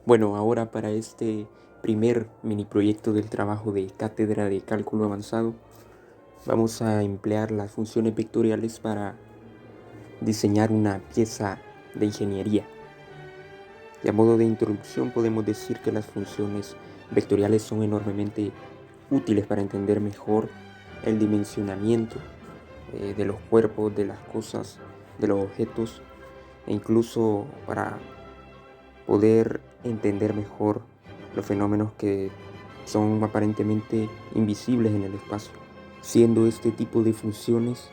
Bueno, ahora para este primer mini proyecto del trabajo de cátedra de cálculo avanzado, vamos a emplear las funciones vectoriales para diseñar una pieza de ingeniería. Y a modo de introducción podemos decir que las funciones vectoriales son enormemente útiles para entender mejor el dimensionamiento de los cuerpos, de las cosas, de los objetos, e incluso para poder entender mejor los fenómenos que son aparentemente invisibles en el espacio, siendo este tipo de funciones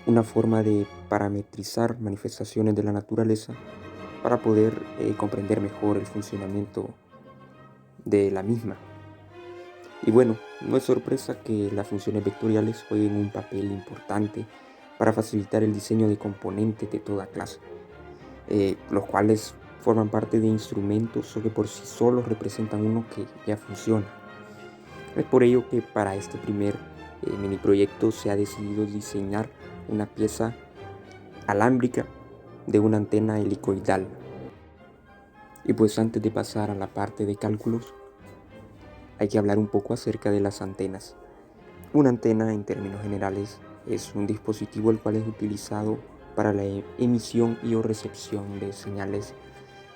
una forma de parametrizar manifestaciones de la naturaleza para poder comprender mejor el funcionamiento de la misma. Y bueno, no es sorpresa que las funciones vectoriales jueguen un papel importante para facilitar el diseño de componentes de toda clase, los cuales forman parte de instrumentos o que por sí solos representan uno que ya funciona. Es por ello que para este primer mini proyecto se ha decidido diseñar una pieza alámbrica de una antena helicoidal. Y pues antes de pasar a la parte de cálculos, hay que hablar un poco acerca de las antenas. Una antena, en términos generales, es un dispositivo el cual es utilizado para la emisión y o recepción de señales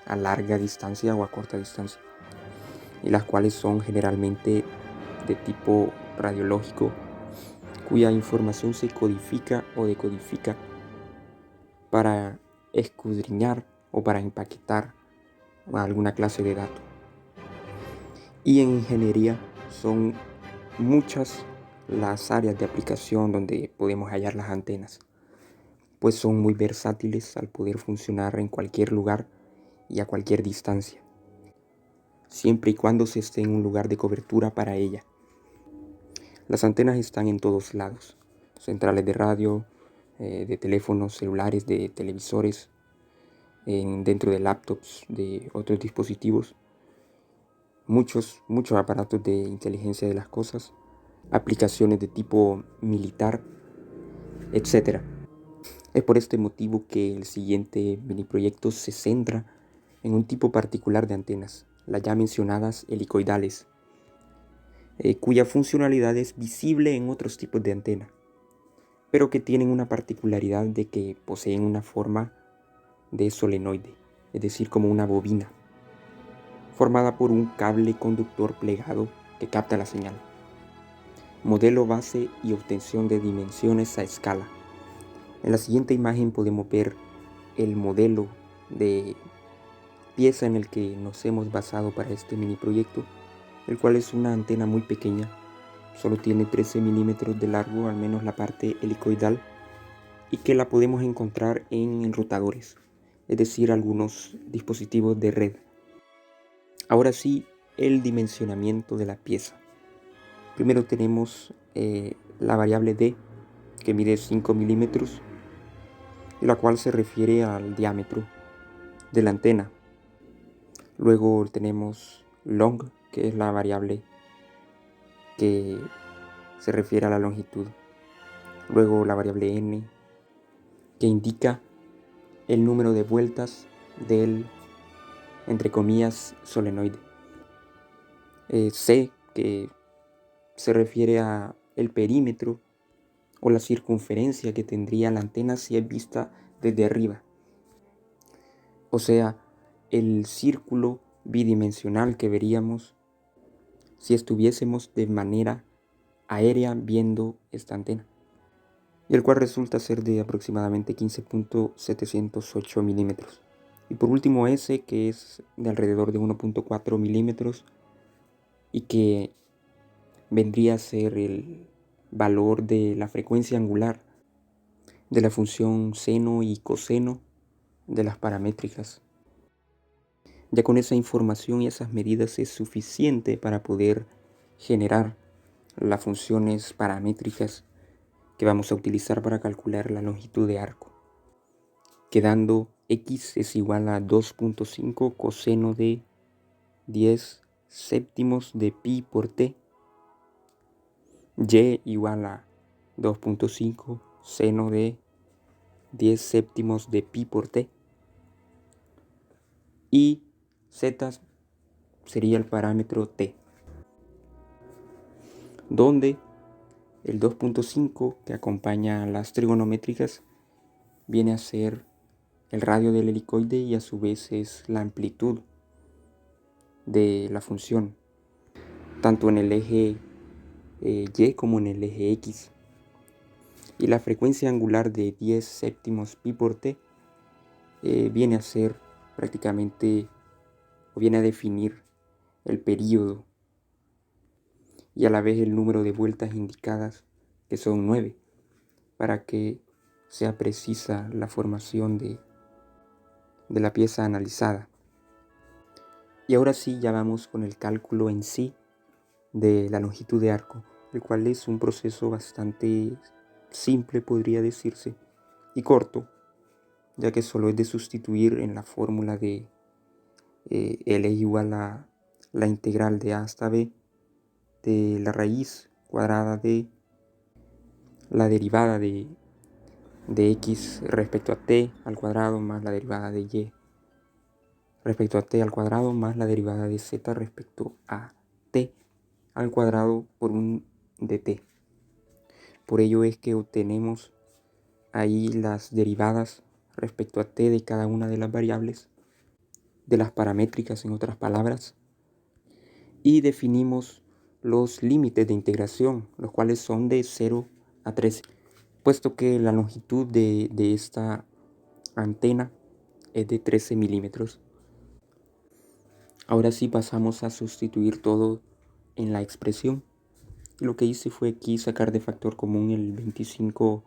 a larga distancia o a corta distancia, y las cuales son generalmente de tipo radiológico, cuya información se codifica o decodifica para escudriñar o para empaquetar alguna clase de dato. Y en ingeniería son muchas las áreas de aplicación donde podemos hallar las antenas, pues son muy versátiles al poder funcionar en cualquier lugar y a cualquier distancia, siempre y cuando se esté en un lugar de cobertura para ella. Las antenas están en todos lados, centrales de radio, de teléfonos celulares, de televisores, dentro de laptops, de otros dispositivos, muchos aparatos de inteligencia de las cosas, aplicaciones de tipo militar, etc. Es por este motivo que el siguiente mini proyecto se centra en un tipo particular de antenas, las ya mencionadas helicoidales, cuya funcionalidad es visible en otros tipos de antena, pero que tienen una particularidad de que poseen una forma de solenoide, es decir, como una bobina, formada por un cable conductor plegado que capta la señal. Modelo base y obtención de dimensiones a escala. En la siguiente imagen podemos ver el modelo de pieza en el que nos hemos basado para este mini proyecto, el cual es una antena muy pequeña, solo tiene 13 milímetros de largo, al menos la parte helicoidal, y que la podemos encontrar en enrutadores, es decir, algunos dispositivos de red. Ahora sí, el dimensionamiento de la pieza. Primero tenemos la variable D, que mide 5 milímetros, la cual se refiere al diámetro de la antena. Luego tenemos long, que es la variable que se refiere a la longitud. Luego la variable n, que indica el número de vueltas del, entre comillas, solenoide. C, que se refiere a el perímetro o la circunferencia que tendría la antena si es vista desde arriba. O sea, el círculo bidimensional que veríamos si estuviésemos de manera aérea viendo esta antena, y el cual resulta ser de aproximadamente 15.708 milímetros. Y por último S, que es de alrededor de 1.4 milímetros y que vendría a ser el valor de la frecuencia angular de la función seno y coseno de las paramétricas. Ya con esa información y esas medidas es suficiente para poder generar las funciones paramétricas que vamos a utilizar para calcular la longitud de arco, quedando x es igual a 2.5 coseno de 10 séptimos de pi por t, y igual a 2.5 seno de 10 séptimos de pi por t, y Z sería el parámetro t, donde el 2.5 que acompaña a las trigonométricas viene a ser el radio del helicoide y a su vez es la amplitud de la función, tanto en el eje y como en el eje x. Y la frecuencia angular de 10 séptimos pi por t viene a ser prácticamente, o viene a definir el período y a la vez el número de vueltas indicadas, que son 9, para que sea precisa la formación de la pieza analizada. Y ahora sí, ya vamos con el cálculo en sí de la longitud de arco, el cual es un proceso bastante simple, podría decirse, y corto, ya que solo es de sustituir en la fórmula de L es igual a la integral de a hasta b de la raíz cuadrada de la derivada de x respecto a t al cuadrado más la derivada de y respecto a t al cuadrado más la derivada de z respecto a t al cuadrado por un dt. Por ello es que obtenemos ahí las derivadas respecto a t de cada una de las variables, de las paramétricas en otras palabras, y definimos los límites de integración, los cuales son de 0 a 13, puesto que la longitud de esta antena es de 13 milímetros. Ahora sí pasamos a sustituir todo en la expresión. Lo que hice fue aquí sacar de factor común el 25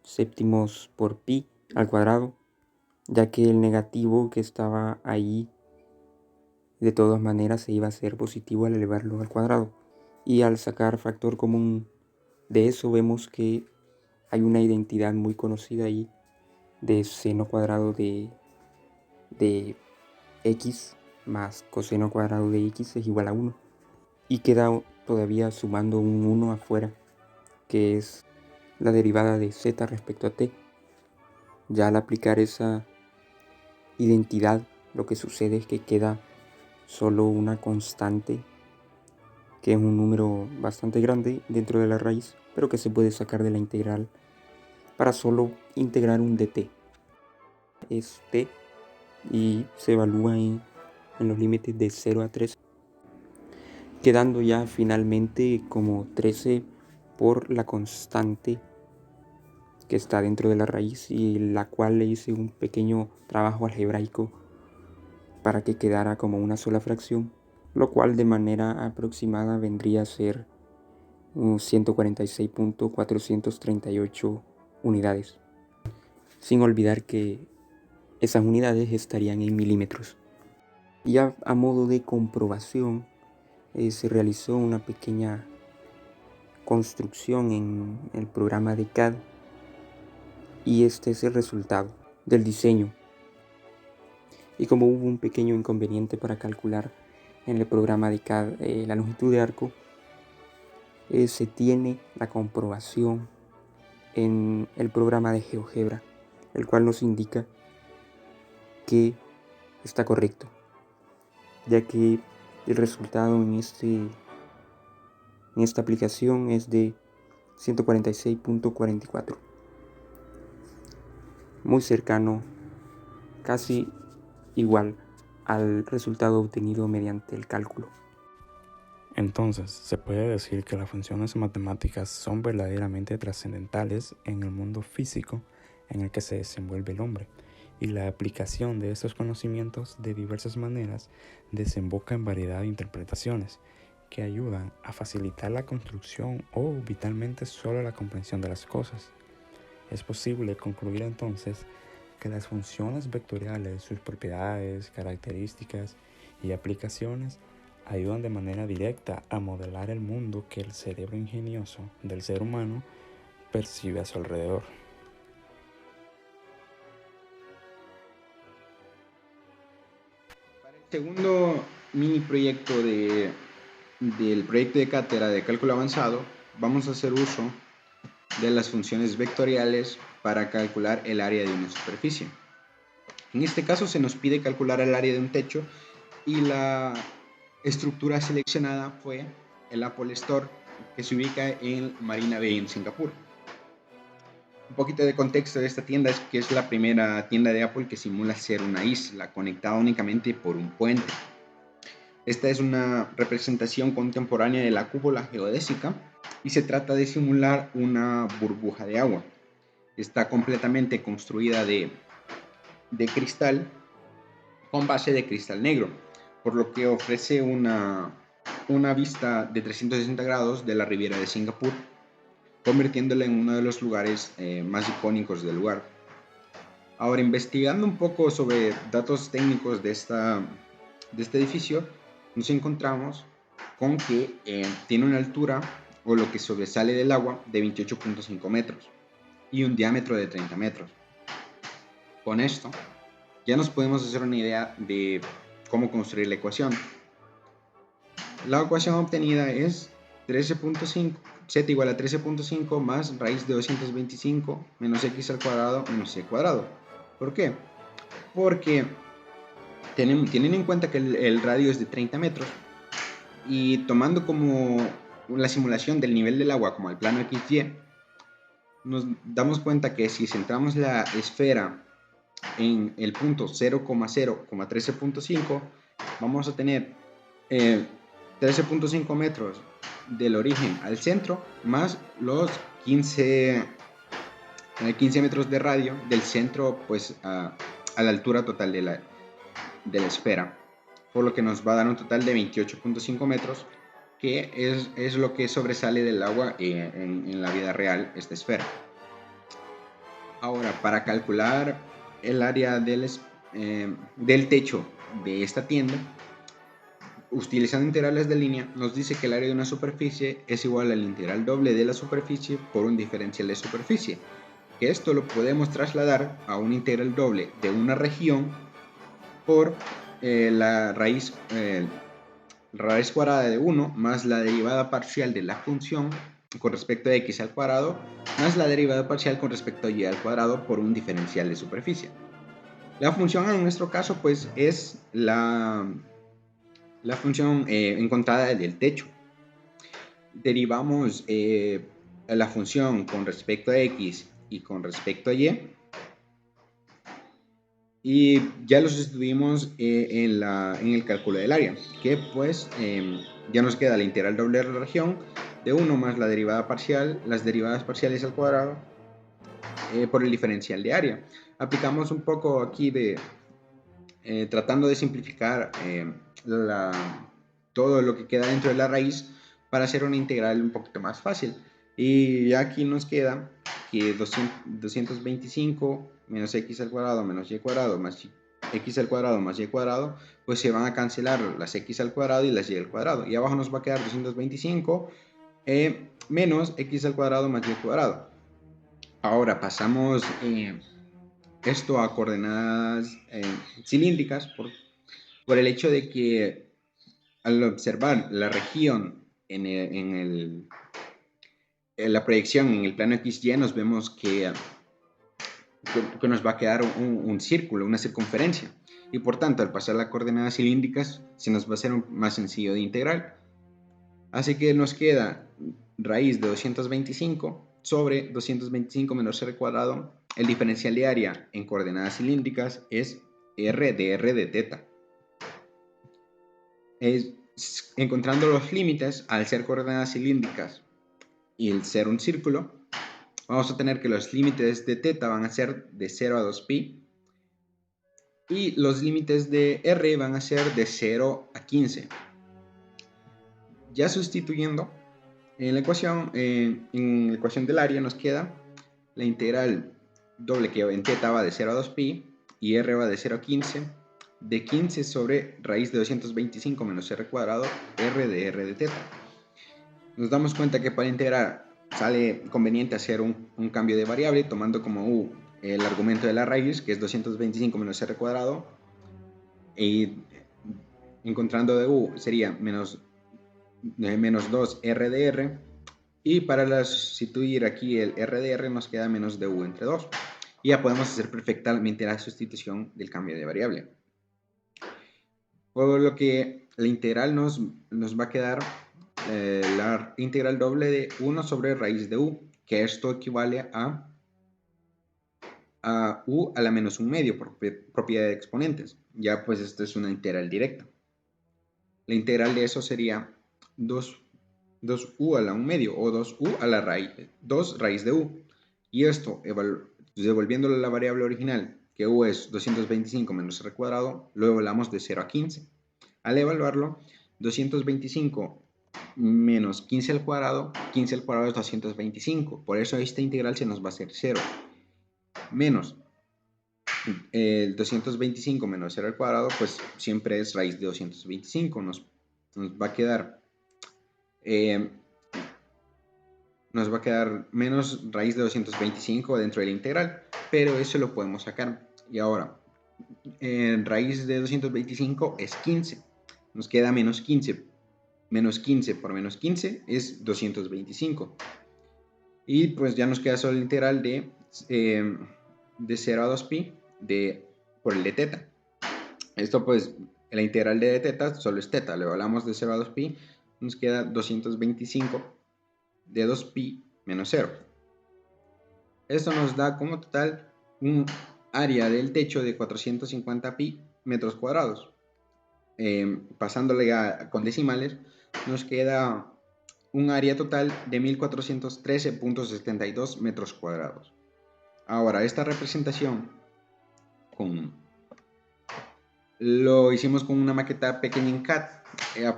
séptimos por pi al cuadrado, ya que el negativo que estaba ahí de todas maneras se iba a hacer positivo al elevarlo al cuadrado. Y al sacar factor común de eso vemos que hay una identidad muy conocida ahí de seno cuadrado de x más coseno cuadrado de x es igual a 1. Y queda todavía sumando un 1 afuera, que es la derivada de z respecto a t. Ya al aplicar esa identidad, lo que sucede es que queda solo una constante, que es un número bastante grande dentro de la raíz, pero que se puede sacar de la integral para solo integrar un dt. Es t y se evalúa en los límites de 0 a 13, quedando ya finalmente como 13 por la constante que está dentro de la raíz y la cual le hice un pequeño trabajo algebraico para que quedara como una sola fracción, lo cual de manera aproximada vendría a ser 146.438 unidades, sin olvidar que esas unidades estarían en milímetros. Y a modo de comprobación se realizó una pequeña construcción en el programa de CAD y este es el resultado del diseño. Y como hubo un pequeño inconveniente para calcular en el programa de CAD la longitud de arco, se tiene la comprobación en el programa de GeoGebra, el cual nos indica que está correcto, ya que el resultado en esta aplicación es de 146.44, muy cercano, casi igual al resultado obtenido mediante el cálculo. Entonces, se puede decir que las funciones matemáticas son verdaderamente trascendentales en el mundo físico en el que se desenvuelve el hombre, y la aplicación de estos conocimientos de diversas maneras desemboca en variedad de interpretaciones que ayudan a facilitar la construcción o vitalmente solo la comprensión de las cosas. Es posible concluir entonces que las funciones vectoriales, sus propiedades, características y aplicaciones ayudan de manera directa a modelar el mundo que el cerebro ingenioso del ser humano percibe a su alrededor. Para el segundo mini proyecto del proyecto de cátedra de cálculo avanzado, vamos a hacer uso de las funciones vectoriales para calcular el área de una superficie. En este caso se nos pide calcular el área de un techo y la estructura seleccionada fue el Apple Store, que se ubica en Marina Bay, en Singapur. Un poquito de contexto de esta tienda es que es la primera tienda de Apple que simula ser una isla conectada únicamente por un puente. Esta es una representación contemporánea de la cúpula geodésica y se trata de simular una burbuja de agua. Está completamente construida de cristal con base de cristal negro, por lo que ofrece una vista de 360 grados de la Riviera de Singapur, convirtiéndola en uno de los lugares más icónicos del lugar. Ahora, investigando un poco sobre datos técnicos de este edificio, nos encontramos con que tiene una altura, o lo que sobresale del agua, de 28.5 metros y un diámetro de 30 metros. Con esto, ya nos podemos hacer una idea de cómo construir la ecuación. La ecuación obtenida es 13.5, z igual a 13.5 más raíz de 225 menos x al cuadrado menos y cuadrado. ¿Por qué? Porque tienen en cuenta que el radio es de 30 metros y tomando como la simulación del nivel del agua como el plano XY, nos damos cuenta que si centramos la esfera en el punto 0,0,13.5, vamos a tener 13.5 metros del origen al centro más los 15 metros de radio del centro, pues a la altura total de la esfera, por lo que nos va a dar un total de 28.5 metros, que es lo que sobresale del agua en la vida real, esta esfera. Ahora, para calcular el área del techo de esta tienda, utilizando integrales de línea, nos dice que el área de una superficie es igual al integral doble de la superficie por un diferencial de superficie, que esto lo podemos trasladar a un integral doble de una región por la raíz cuadrada de 1 más la derivada parcial de la función con respecto a x al cuadrado más la derivada parcial con respecto a y al cuadrado por un diferencial de superficie. La función en nuestro caso pues es la función encontrada del techo. Derivamos la función con respecto a x y con respecto a y ya lo sustituimos en el cálculo del área, que pues ya nos queda la integral doble de la región de 1 más la derivada parcial, las derivadas parciales al cuadrado por el diferencial de área. Aplicamos un poco aquí tratando de simplificar todo lo que queda dentro de la raíz para hacer una integral un poquito más fácil. Y aquí nos queda que 225 menos x al cuadrado menos y cuadrado más x al cuadrado más y cuadrado, pues se van a cancelar las x al cuadrado y las y al cuadrado. Y abajo nos va a quedar 225 menos x al cuadrado más y cuadrado. Ahora pasamos esto a coordenadas cilíndricas por el hecho de que al observar la región en la proyección en el plano XY nos vemos que nos va a quedar un círculo, una circunferencia, y por tanto al pasar las coordenadas cilíndricas se nos va a hacer más sencillo de integrar. Así que nos queda raíz de 225 sobre 225 menos r cuadrado. El diferencial de área en coordenadas cilíndricas es r de teta. Encontrando los límites, al ser coordenadas cilíndricas y el ser un círculo, vamos a tener que los límites de teta van a ser de 0 a 2pi y los límites de r van a ser de 0 a 15. Ya sustituyendo en la ecuación del área nos queda la integral doble que en teta va de 0 a 2pi y r va de 0 a 15, de 15 sobre raíz de 225 menos r cuadrado, r de teta. Nos damos cuenta que para integrar sale conveniente hacer un cambio de variable tomando como u el argumento de la raíz, que es 225 menos r cuadrado, y encontrando de u sería menos 2 r de r, y para sustituir aquí el r de r nos queda menos de u entre 2, y ya podemos hacer perfectamente la sustitución del cambio de variable. Por lo que la integral nos va a quedar la integral doble de 1 sobre raíz de u, que esto equivale a u a la menos un medio por propiedad de exponentes. Ya pues esto es una integral directa. La integral de eso sería 2u a la un medio o 2u a la raíz, 2 raíz de u. Y esto, devolviéndolo a la variable original, que u es 225 menos r cuadrado, lo evaluamos de 0 a 15. Al evaluarlo, 225 menos 15 al cuadrado es 225. Por eso esta integral se nos va a hacer 0. Menos el 225 menos 0 al cuadrado, pues siempre es raíz de 225. Nos va a quedar menos raíz de 225 dentro de la integral, pero eso lo podemos sacar. Y ahora, raíz de 225 es 15. Nos queda menos 15. Menos 15 por menos 15 es 225. Y pues ya nos queda solo la integral de 0 a 2pi por el de teta. Esto pues, la integral de teta solo es teta. Luego hablamos de 0 a 2pi, nos queda 225 de 2pi menos 0. Esto nos da como total un área del techo de 450 pi metros cuadrados. Pasándole con decimales, nos queda un área total de 1413.72 metros cuadrados. Ahora, esta representación lo hicimos con una maqueta pequeña en CAD,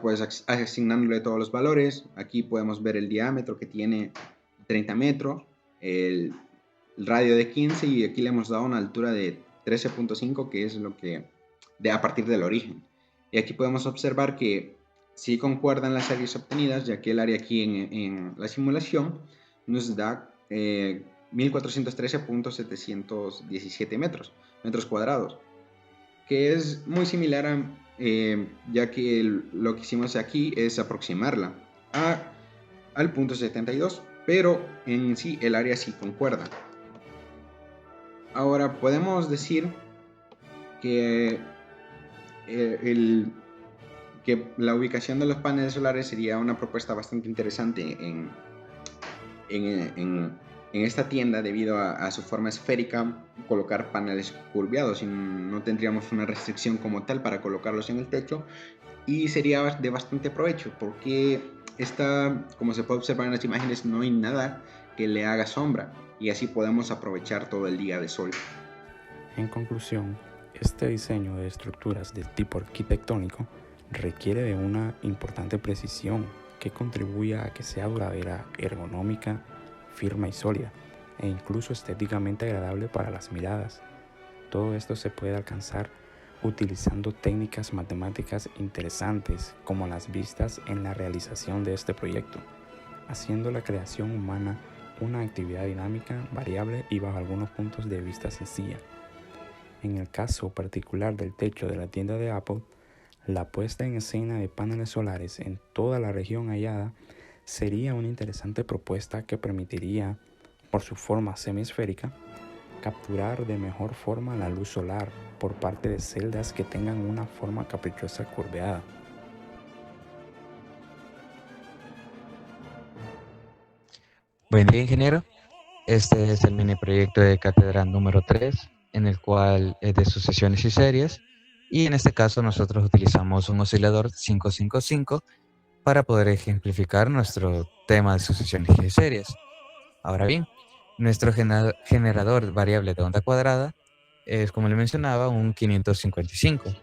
pues asignándole todos los valores. Aquí podemos ver el diámetro que tiene 30 metros, el radio de 15 y aquí le hemos dado una altura de 13.5, que es lo que a partir del origen. Y aquí podemos observar que sí concuerdan las áreas obtenidas, ya que el área aquí en la simulación nos da 1413.717 metros cuadrados, que es muy similar a, ya que lo que hicimos aquí es aproximarla al punto 72, pero en sí el área sí concuerda. Ahora podemos decir que que la ubicación de los paneles solares sería una propuesta bastante interesante en esta tienda, debido a su forma esférica, colocar paneles curviados y no tendríamos una restricción como tal para colocarlos en el techo, y sería de bastante provecho porque como se puede observar en las imágenes, no hay nada que le haga sombra y así podemos aprovechar todo el día de sol. En conclusión, este diseño de estructuras de tipo arquitectónico requiere de una importante precisión que contribuya a que sea duradera, ergonómica, firme y sólida, e incluso estéticamente agradable para las miradas. Todo esto se puede alcanzar utilizando técnicas matemáticas interesantes como las vistas en la realización de este proyecto, haciendo la creación humana una actividad dinámica, variable y bajo algunos puntos de vista sencilla. En el caso particular del techo de la tienda de Apple, la puesta en escena de paneles solares en toda la región hallada sería una interesante propuesta que permitiría, por su forma semiesférica, capturar de mejor forma la luz solar por parte de celdas que tengan una forma caprichosa curveada. Buen día, ingeniero. Este es el mini proyecto de cátedra número 3, en el cual es de sucesiones y series, y en este caso nosotros utilizamos un oscilador 555 para poder ejemplificar nuestro tema de sucesiones y series. Ahora bien, nuestro generador variable de onda cuadrada es, como le mencionaba, un 555.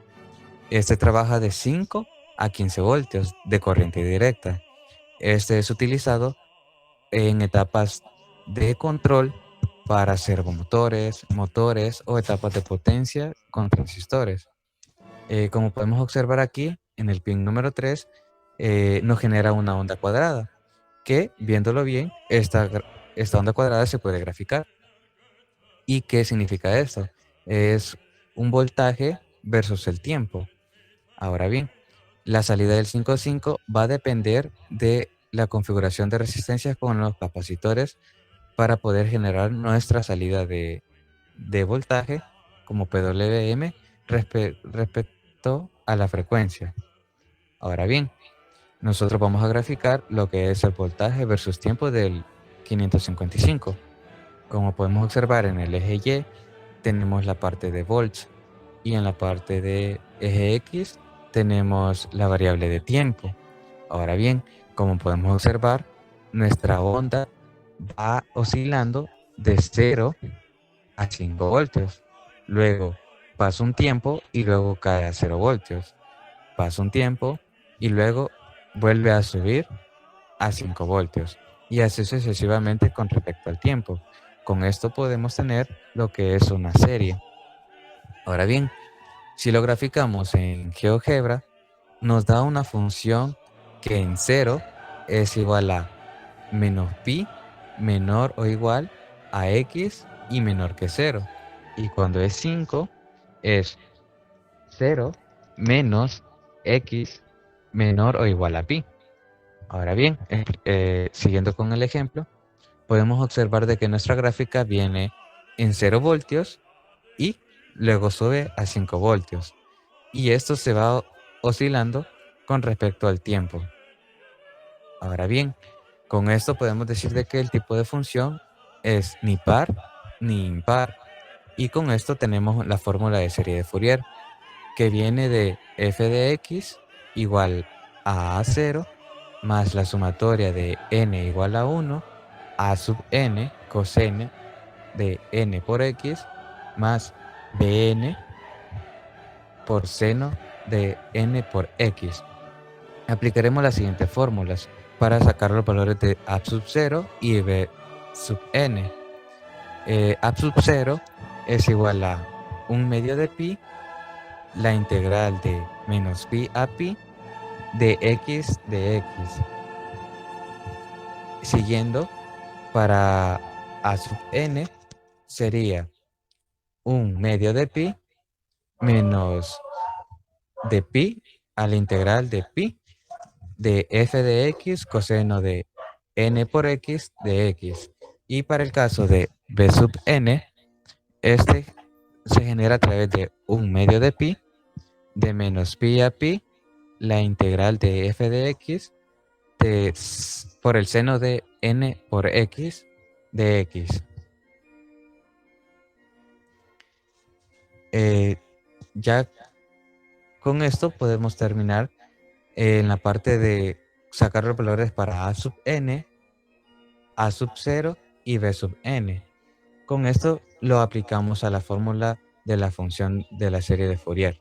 Este trabaja de 5 a 15 voltios de corriente directa. Este es utilizado en etapas de control para servomotores, motores o etapas de potencia con transistores. Como podemos observar aquí, en el pin número 3, nos genera una onda cuadrada, que, viéndolo bien, esta onda cuadrada se puede graficar. ¿Y qué significa esto? Es un voltaje versus el tiempo. Ahora bien, la salida del 5.5 va a depender de la configuración de resistencias con los capacitores para poder generar nuestra salida de voltaje como PWM respecto a la frecuencia. Ahora bien, nosotros vamos a graficar lo que es el voltaje versus tiempo del 555. Como podemos observar en el eje Y, tenemos la parte de volts y en la parte de eje X tenemos la variable de tiempo. Ahora bien, como podemos observar, nuestra onda va oscilando de 0 a 5 voltios. Luego pasa un tiempo y luego cae a 0 voltios. Pasa un tiempo y luego vuelve a subir a 5 voltios. Y así sucesivamente con respecto al tiempo. Con esto podemos tener lo que es una serie. Ahora bien, si lo graficamos en GeoGebra, nos da una función que en 0 es igual a menos pi menor o igual a x y menor que 0. Y cuando es 5 es 0 menos x menor o igual a pi. Ahora bien, siguiendo con el ejemplo, podemos observar de que nuestra gráfica viene en 0 voltios y luego sube a 5 voltios. Y esto se va oscilando con respecto al tiempo. Ahora bien, con esto podemos decir de que el tipo de función es ni par ni impar. Y con esto tenemos la fórmula de serie de Fourier, que viene de f de x igual a a0 más la sumatoria de n igual a 1 a sub n coseno de n por x más bn por seno de n por x. Aplicaremos las siguientes fórmulas para sacar los valores de a sub 0 y b sub n. A sub 0 es igual a 1/2 de pi, la integral de menos pi a pi de x. Siguiendo, para a sub n sería 1/2 de pi menos de pi a la integral de pi de f de x coseno de n por x de x. Y para el caso de b sub n, este se genera a través de 1/2 de pi de menos pi a pi la integral de f de x por el seno de n por x de x. Ya con esto podemos terminar en la parte de sacar los valores para a sub n, a sub 0 y b sub n. Con esto lo aplicamos a la fórmula de la función de la serie de Fourier.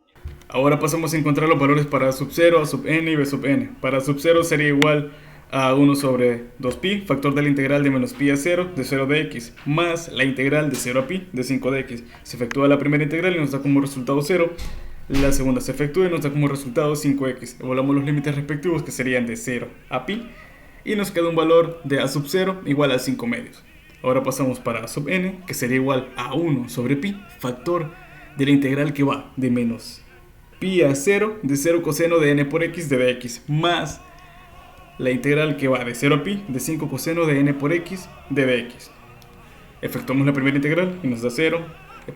Ahora pasamos a encontrar los valores para a sub 0, a sub n y b sub n. Para sub 0 sería igual a 1 sobre 2pi, factor de la integral de menos pi a 0 de 0 de x, más la integral de 0 a pi de 5 de x. Se efectúa la primera integral y nos da como resultado 0. La segunda se efectúa y nos da como resultado 5x. Evaluamos los límites respectivos, que serían de 0 a pi, y nos queda un valor de a sub 0 igual a 5 medios. Ahora pasamos para a sub n, que sería igual a 1 sobre pi, factor de la integral que va de menos pi a 0 de 0 coseno de n por x de dx, más la integral que va de 0 a pi de 5 coseno de n por x de dx. Efectuamos la primera integral y nos da 0.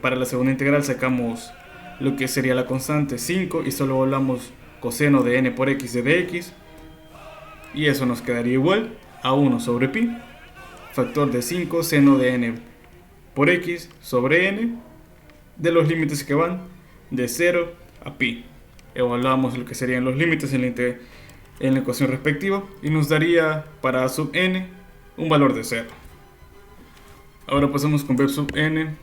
Para la segunda integral sacamos lo que sería la constante 5 y solo volamos coseno de n por x de dx, y eso nos quedaría igual a 1 sobre pi, factor de 5 seno de n por x sobre n de los límites que van de 0 a pi. Evaluamos lo que serían los límites en la ecuación respectiva y nos daría para a sub n un valor de 0. Ahora pasamos con b sub n,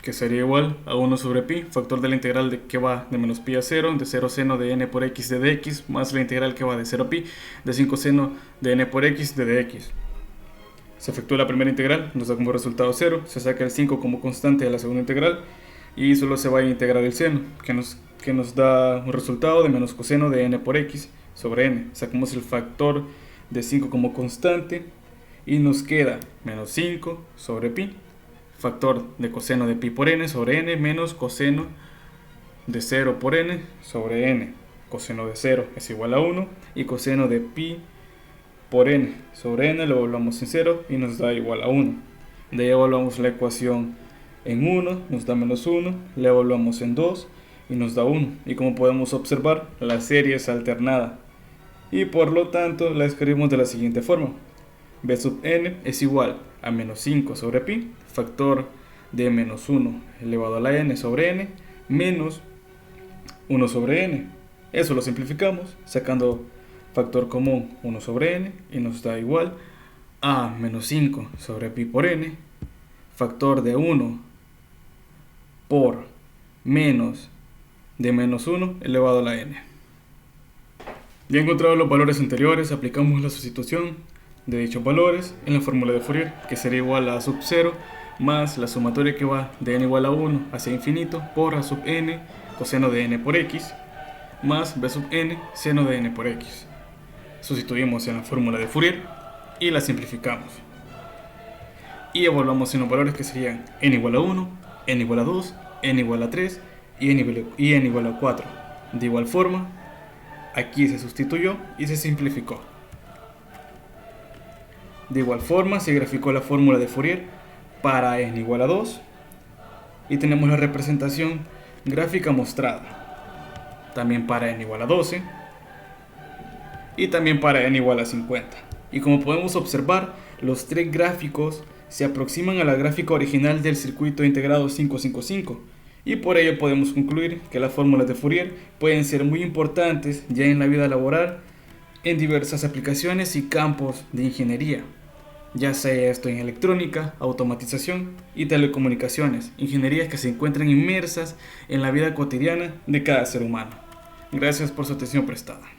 que sería igual a 1 sobre pi, factor de la integral que va de menos pi a 0, de 0 seno de n por x de dx, más la integral que va de 0 a pi, de 5 seno de n por x de dx. Se efectúa la primera integral, nos da como resultado 0, se saca el 5 como constante de la segunda integral y solo se va a integrar el seno, que nos da un resultado de menos coseno de n por x sobre n. Sacamos el factor de 5 como constante y nos queda menos 5 sobre pi, factor de coseno de pi por n sobre n, menos coseno de 0 por n sobre n. Coseno de 0 es igual a 1 y coseno de pi por n sobre n lo evaluamos en 0 y nos da igual a 1. De ahí evaluamos la ecuación en 1, nos da menos 1, la evaluamos en 2 y nos da 1. Y como podemos observar, la serie es alternada. Y por lo tanto la escribimos de la siguiente forma. B sub n es igual a menos 5 sobre pi, factor de menos 1 elevado a la n sobre n, menos 1 sobre n. Eso lo simplificamos sacando factor común 1 sobre n y nos da igual a menos 5 sobre pi por n, factor de 1 por menos de menos 1 elevado a la n. Ya encontrados los valores anteriores, aplicamos la sustitución de dichos valores en la fórmula de Fourier, que sería igual a A sub 0 más la sumatoria que va de n igual a 1 hacia infinito por A sub n coseno de n por x más b sub n seno de n por x. Sustituimos en la fórmula de Fourier y la simplificamos. Y evaluamos en los valores que serían n igual a 1, n igual a 2, n igual a 3 y n igual a 4. De igual forma, aquí se sustituyó y se simplificó. De igual forma, se graficó la fórmula de Fourier para n igual a 2 y tenemos la representación gráfica mostrada. También para n igual a 12 y también para n igual a 50. Y como podemos observar, los tres gráficos se aproximan a la gráfica original del circuito integrado 555. Y por ello podemos concluir que las fórmulas de Fourier pueden ser muy importantes ya en la vida laboral en diversas aplicaciones y campos de ingeniería, ya sea esto en electrónica, automatización y telecomunicaciones, ingenierías que se encuentran inmersas en la vida cotidiana de cada ser humano. Gracias por su atención prestada.